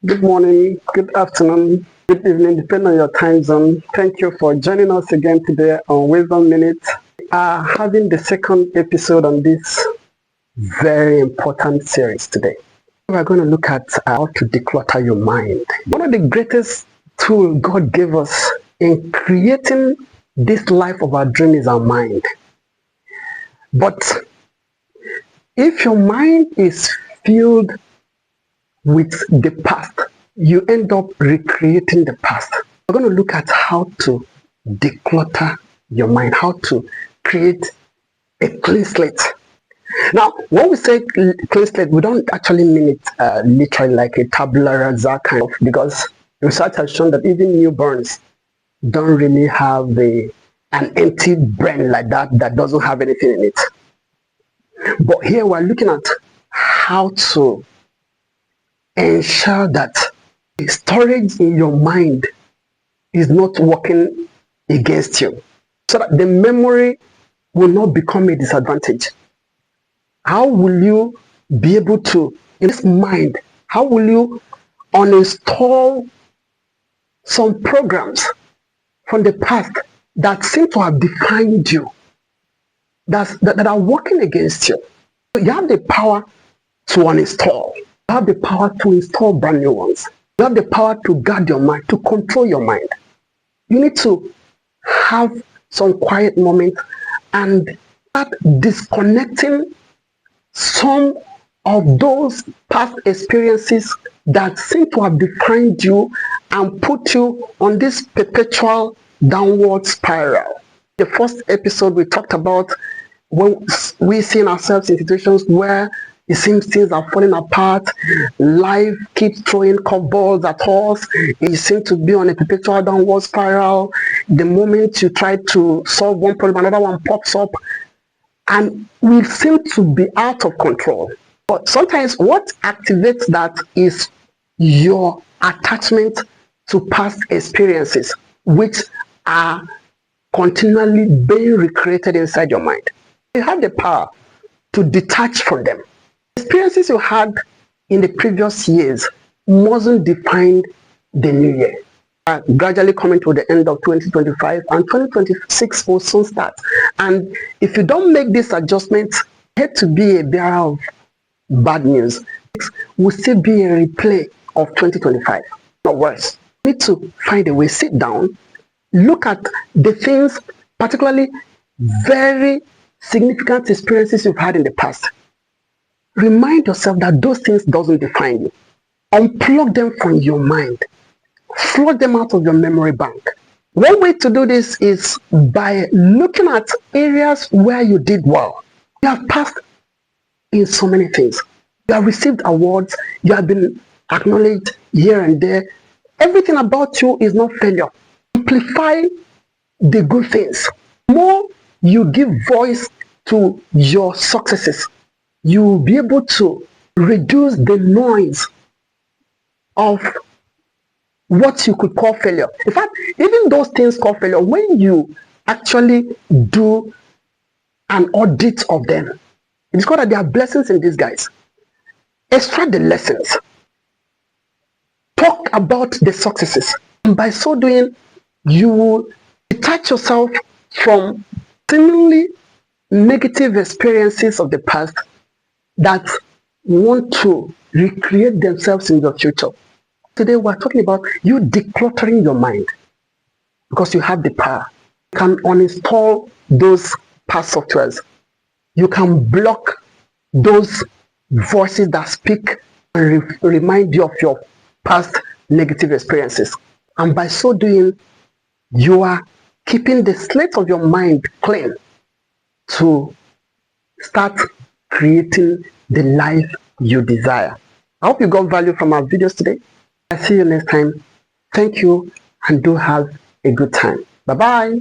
Good morning, good afternoon, good evening, depending on your time zone. Thank you for joining us again today on Wisdom Minute. We are having the second episode on this very important series today. We are going to look at how to declutter your mind. One of the greatest tools God gave us in creating this life of our dream is our mind. But if your mind is filled with the past, you end up recreating the past. We're going to look at how to declutter your mind, how to create a clean slate. Now, when we say clean slate, we don't actually mean it literally like a tabula rasa kind of, because research has shown that even newborns don't really have an empty brain like that doesn't have anything in it. But here we're looking at how to ensure that the storage in your mind is not working against you, so that the memory will not become a disadvantage. How will you be able to, in this mind, how will you uninstall some programs from the past that seem to have defined you, that are working against you? You have the power to uninstall. You have the power to install brand new ones. You have the power to guard your mind, to control your mind. You need to have some quiet moments and start disconnecting some of those past experiences that seem to have defined you and put you on this perpetual downward spiral. The first episode we talked about when we see ourselves in situations where it seems things are falling apart, life keeps throwing curveballs at us, you seem to be on a perpetual downward spiral. The moment you try to solve one problem, another one pops up, and we seem to be out of control. But sometimes what activates that is your attachment to past experiences, which are continually being recreated inside your mind. You have the power to detach from them. Experiences you had in the previous years mustn't define the new year. Gradually coming to the end of 2025, and 2026 will soon start. And if you don't make this adjustment, hate to be a bearer of bad news, it will still be a replay of 2025, or worse. You need to find a way, sit down, look at the things, particularly very significant experiences you've had in the past. Remind yourself that those things doesn't define you. Unplug them from your mind. Flood them out of your memory bank. One way to do this is by looking at areas where you did well. You have passed in so many things. You have received awards. You have been acknowledged here and there. Everything about you is not failure. Amplify the good things. The more you give voice to your successes, you will be able to reduce the noise of what you could call failure. In fact, even those things called failure, when you actually do an audit of them, you discover that there are blessings in disguise. Extract the lessons. Talk about the successes. And by so doing, you will detach yourself from seemingly negative experiences of the past that want to recreate themselves in your future. Today we're talking about you decluttering your mind, because you have the power. You can uninstall those past softwares. You can block those voices that speak and remind you of your past negative experiences. And by so doing, you are keeping the slate of your mind clean to start creating the life you desire. I hope you got value from our videos today. I'll see you next time. Thank you, and do have a good time. Bye-bye.